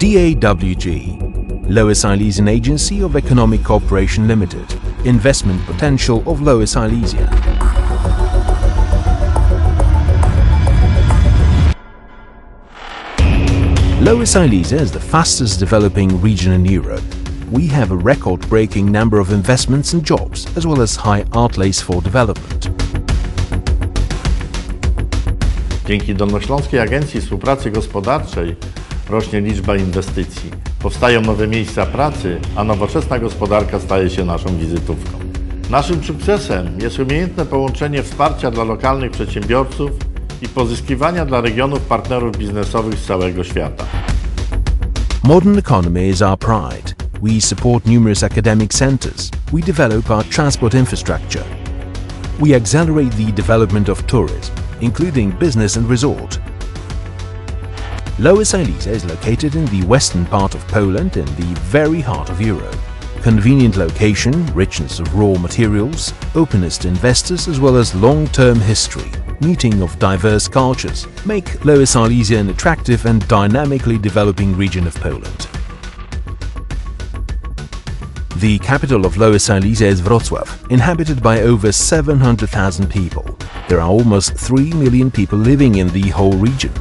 DAWG, Lower Silesian Agency of Economic Cooperation Limited, investment potential of Lower Silesia. Lower Silesia is the fastest developing region in Europe. We have a record-breaking number of investments and jobs, as well as high outlays for development. Dzięki Dolnośląskiej Agencji Współpracy Gospodarczej rośnie liczba inwestycji, powstają nowe miejsca pracy, a nowoczesna gospodarka staje się naszą wizytówką. Naszym sukcesem jest umiejętne połączenie wsparcia dla lokalnych przedsiębiorców i pozyskiwania dla regionów partnerów biznesowych z całego świata. Modern economy is our pride. We support numerous academic centers. We develop our transport infrastructure. We accelerate the development of tourism, including business and resort. Lower Silesia is located in the western part of Poland in the very heart of Europe. Convenient location, richness of raw materials, openness to investors as well as long-term history, meeting of diverse cultures make Lower Silesia an attractive and dynamically developing region of Poland. The capital of Lower Silesia is Wrocław, inhabited by over 700,000 people. There are almost 3 million people living in the whole region.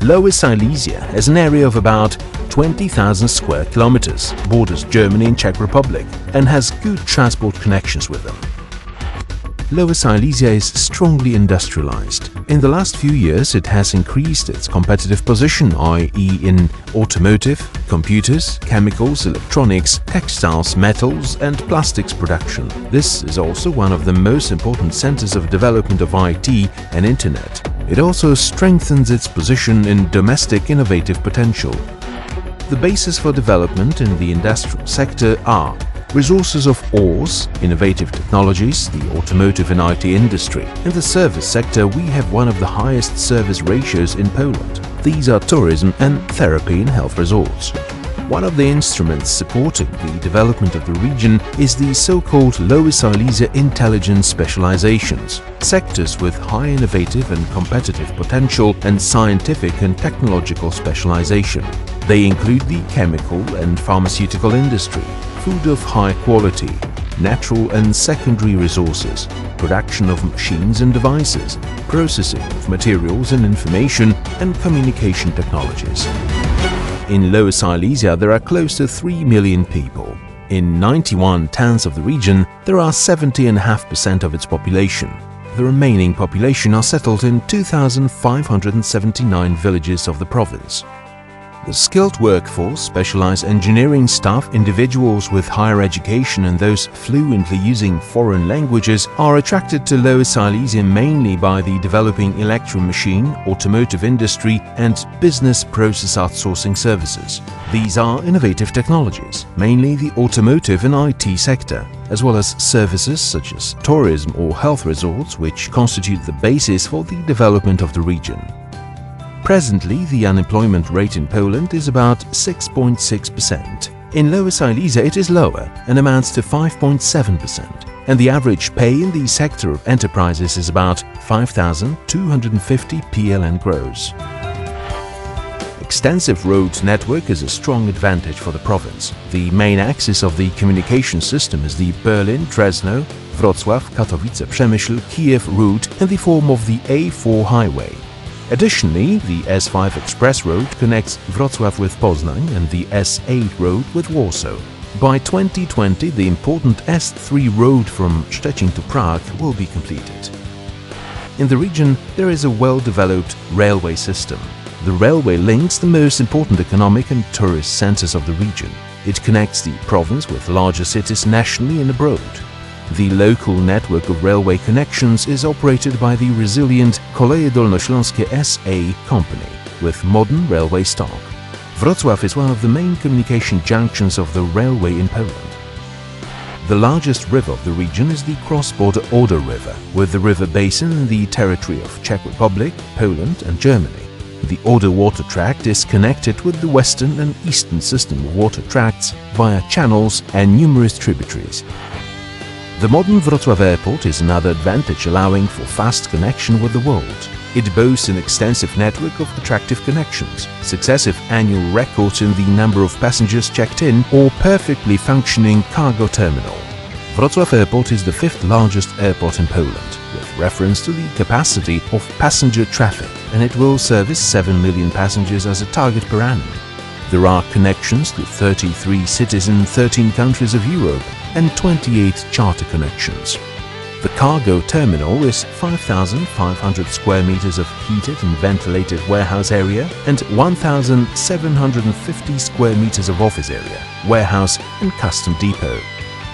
Lower Silesia has an area of about 20,000 square kilometers, borders Germany and Czech Republic, and has good transport connections with them. Lower Silesia is strongly industrialized. In the last few years, it has increased its competitive position, i.e. in automotive, computers, chemicals, electronics, textiles, metals and plastics production. This is also one of the most important centers of development of IT and Internet. It also strengthens its position in domestic innovative potential. The basis for development in the industrial sector are resources of ores, innovative technologies, the automotive and IT industry. In the service sector, we have one of the highest service ratios in Poland. These are tourism and therapy and health resorts. One of the instruments supporting the development of the region is the so-called Lower Silesia Intelligence Specializations, sectors with high innovative and competitive potential and scientific and technological specialization. They include the chemical and pharmaceutical industry, food of high quality, natural and secondary resources, production of machines and devices, processing of materials and information, and communication technologies. In Lower Silesia, there are close to 3 million people. In 91 towns of the region, there are 70.5% of its population. The remaining population are settled in 2,579 villages of the province. The skilled workforce, specialized engineering staff, individuals with higher education and those fluently using foreign languages are attracted to Lower Silesia mainly by the developing electro-machine, automotive industry and business process outsourcing services. These are innovative technologies, mainly the automotive and IT sector, as well as services such as tourism or health resorts, which constitute the basis for the development of the region. Presently, the unemployment rate in Poland is about 6.6%. In Lower Silesia it is lower and amounts to 5.7%, and the average pay in the sector of enterprises is about 5,250 PLN gross. Extensive road network is a strong advantage for the province. The main axis of the communication system is the Berlin-Dresno, Wrocław-Katowice-Przemyśl-Kiev route in the form of the A4 highway. Additionally, the S5 Express Road connects Wrocław with Poznań and the S8 road with Warsaw. By 2020, the important S3 road from Szczecin to Prague will be completed. In the region, there is a well-developed railway system. The railway links the most important economic and tourist centers of the region. It connects the province with larger cities nationally and abroad. The local network of railway connections is operated by the resilient Koleje Dolnośląskie S.A. company with modern railway stock. Wrocław is one of the main communication junctions of the railway in Poland. The largest river of the region is the cross-border Oder River, with the river basin in the territory of Czech Republic, Poland and Germany. The Oder water tract is connected with the western and eastern system of water tracts via channels and numerous tributaries. The modern Wrocław airport is another advantage, allowing for fast connection with the world. It boasts an extensive network of attractive connections, successive annual records in the number of passengers checked in, or perfectly functioning cargo terminal. Wrocław Airport is the fifth largest airport in Poland, with reference to the capacity of passenger traffic, and it will service 7 million passengers as a target per annum. There are connections to 33 cities in 13 countries of Europe and 28 charter connections. The cargo terminal is 5,500 square meters of heated and ventilated warehouse area and 1,750 square meters of office area, warehouse and custom depot.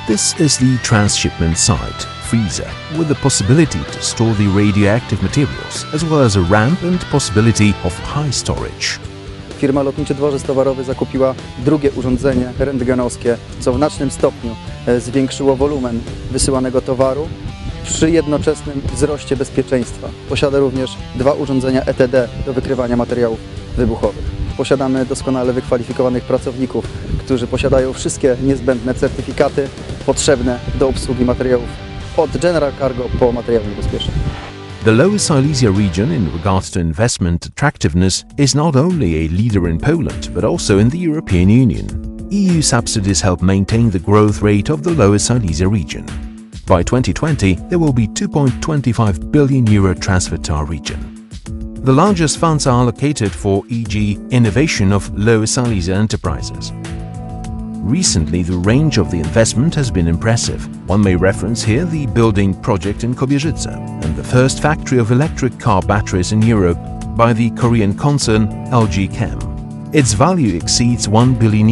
This is the transshipment site, freezer, with the possibility to store the radioactive materials, as well as a ramp and possibility of high storage. Firma Lotniczy Dworzec Towarowy zakupiła drugie urządzenie rentgenowskie, co w znacznym stopniu zwiększyło wolumen wysyłanego towaru przy jednoczesnym wzroście bezpieczeństwa. Posiada również dwa urządzenia ETD do wykrywania materiałów wybuchowych. Posiadamy doskonale wykwalifikowanych pracowników, którzy posiadają wszystkie niezbędne certyfikaty potrzebne do obsługi materiałów od General Cargo po materiały niebezpieczne. The Lower Silesia region in regards to investment attractiveness is not only a leader in Poland but also in the European Union. EU subsidies help maintain the growth rate of the Lower Silesia region. By 2020, there will be €2.25 billion transferred to our region. The largest funds are allocated for, e.g., innovation of Lower Silesia enterprises. Recently, the range of the investment has been impressive. One may reference here the building project in Kobierzyce and the first factory of electric car batteries in Europe by the Korean concern LG Chem. Its value exceeds €1 billion.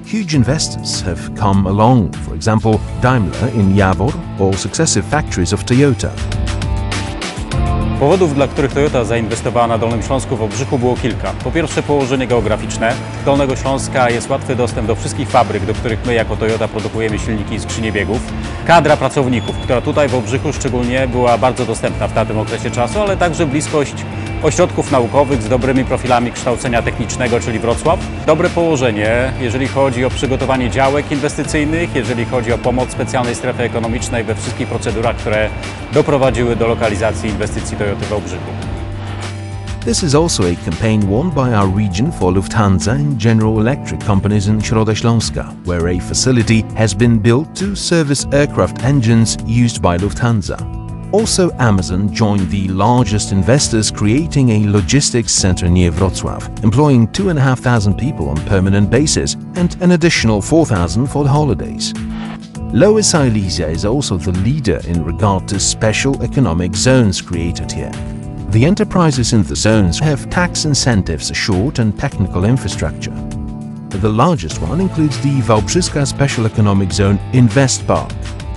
Huge investors have come along, for example, Daimler in Jawor or successive factories of Toyota. Powodów, dla których Toyota zainwestowała na Dolnym Śląsku w Obrzychu, było kilka. Po pierwsze, położenie geograficzne. Z Dolnego Śląska jest łatwy dostęp do wszystkich fabryk, do których my jako Toyota produkujemy silniki i skrzynie biegów. Kadra pracowników, która tutaj w Obrzychu szczególnie była bardzo dostępna w tamtym okresie czasu, ale także bliskość ośrodków naukowych z dobrymi profilami kształcenia technicznego, czyli Wrocław. Dobre położenie, jeżeli chodzi o przygotowanie działek inwestycyjnych, jeżeli chodzi o pomoc specjalnej strefy ekonomicznej we wszystkich procedurach, które doprowadziły do lokalizacji inwestycji Toyoty w Obrzychu. This is also a campaign won by our region for Lufthansa and General Electric companies in Środa Śląska, where a facility has been built to service aircraft engines used by Lufthansa. Also, Amazon joined the largest investors, creating a logistics center near Wrocław, employing 2,500 people on permanent basis and an additional 4,000 for the holidays. Lower Silesia is also the leader in regard to special economic zones created here. The enterprises in the zones have tax incentives assured and technical infrastructure. The largest one includes the Wałbrzyska Special Economic Zone Invest Park.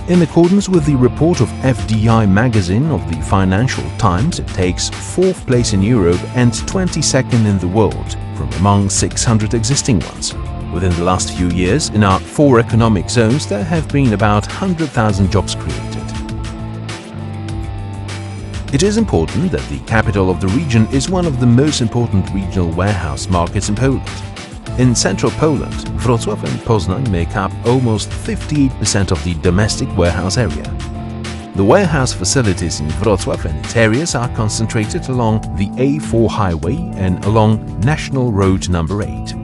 In accordance with the report of FDI magazine of the Financial Times, it takes 4th place in Europe and 22nd in the world, from among 600 existing ones. Within the last few years, in our 4 economic zones, there have been about 100,000 jobs created. It is important that the capital of the region is one of the most important regional warehouse markets in Poland. In central Poland, Wrocław and Poznań make up almost 58% of the domestic warehouse area. The warehouse facilities in Wrocław and its areas are concentrated along the A4 highway and along National Road number 8.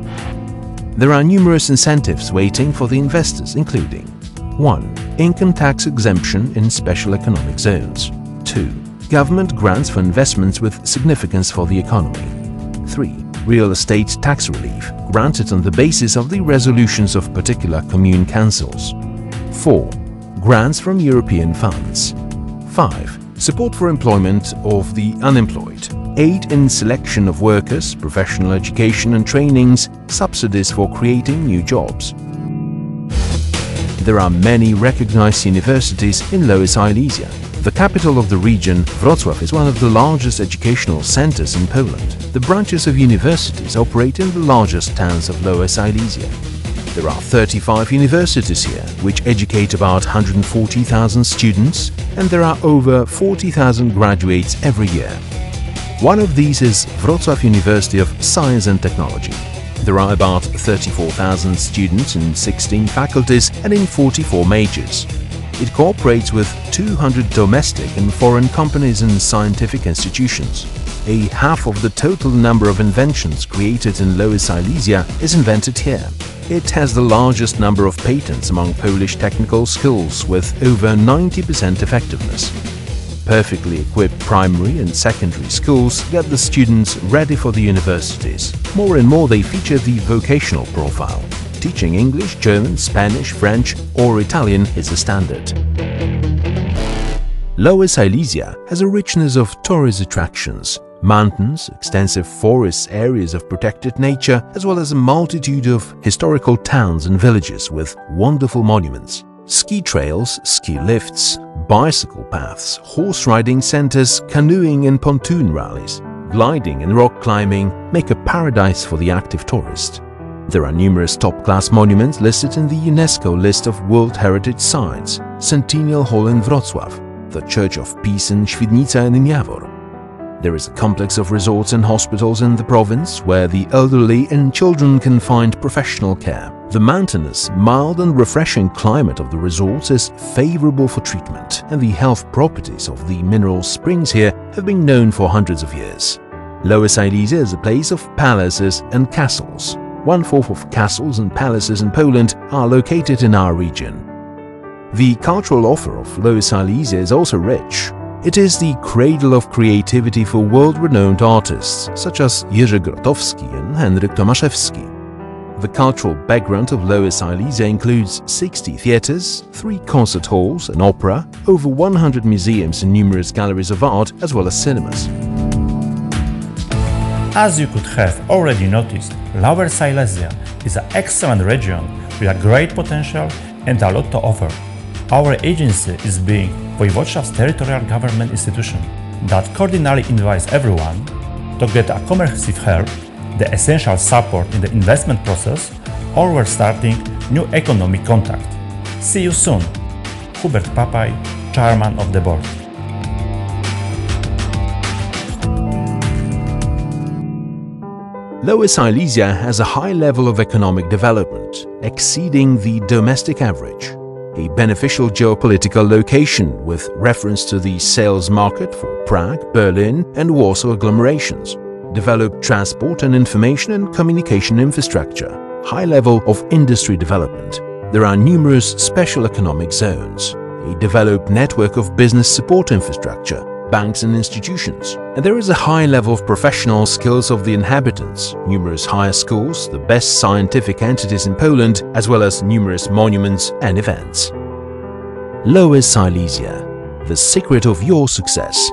There are numerous incentives waiting for the investors, including 1. Income tax exemption in special economic zones. 2. Government grants for investments with significance for the economy. 3. Real estate tax relief, granted on the basis of the resolutions of particular commune councils. 4. Grants from European funds. 5. Support for employment of the unemployed. Aid in selection of workers, professional education and trainings, subsidies for creating new jobs. There are many recognized universities in Lower Silesia. The capital of the region, Wrocław, is one of the largest educational centers in Poland. The branches of universities operate in the largest towns of Lower Silesia. There are 35 universities here, which educate about 140,000 students, and there are over 40,000 graduates every year. One of these is Wrocław University of Science and Technology. There are about 34,000 students in 16 faculties and in 44 majors. It cooperates with 200 domestic and foreign companies and scientific institutions. Half of the total number of inventions created in Lower Silesia is invented here. It has the largest number of patents among Polish technical schools, with over 90% effectiveness. Perfectly equipped primary and secondary schools get the students ready for the universities. More and more they feature the vocational profile. Teaching English, German, Spanish, French or Italian is a standard. Lower Silesia has a richness of tourist attractions. Mountains, extensive forests, areas of protected nature, as well as a multitude of historical towns and villages with wonderful monuments. Ski trails, ski lifts, bicycle paths, horse riding centers, canoeing and pontoon rallies, gliding and rock climbing make a paradise for the active tourist. There are numerous top-class monuments listed in the UNESCO list of World Heritage Sites: Centennial Hall in Wrocław, the Church of Peace in Świdnica and in Jawor. There is a complex of resorts and hospitals in the province where the elderly and children can find professional care. The mountainous, mild and refreshing climate of the resorts is favorable for treatment, and the health properties of the mineral springs here have been known for hundreds of years. Lower Silesia is a place of palaces and castles. 1/4 of castles and palaces in Poland are located in our region. The cultural offer of Lower Silesia is also rich. It is the cradle of creativity for world-renowned artists such as Jerzy Grotowski and Henryk Tomaszewski. The cultural background of Lower Silesia includes 60 theatres, 3 concert halls, an opera, over 100 museums and numerous galleries of art, as well as cinemas. As you could have already noticed, Lower Silesia is an excellent region with a great potential and a lot to offer. Our agency is being Województw's territorial government institution that cordially invites everyone to get a comprehensive help, the essential support in the investment process, or we're starting new economic contact. See you soon. Hubert Papaj, Chairman of the Board. Lower Silesia has a high level of economic development, exceeding the domestic average. A beneficial geopolitical location with reference to the sales market for Prague, Berlin and Warsaw agglomerations. Developed transport and information and communication infrastructure. High level of industry development. There are numerous special economic zones. A developed network of business support infrastructure, banks and institutions. And there is a high level of professional skills of the inhabitants, numerous higher schools, the best scientific entities in Poland, as well as numerous monuments and events. Lower Silesia, the secret of your success.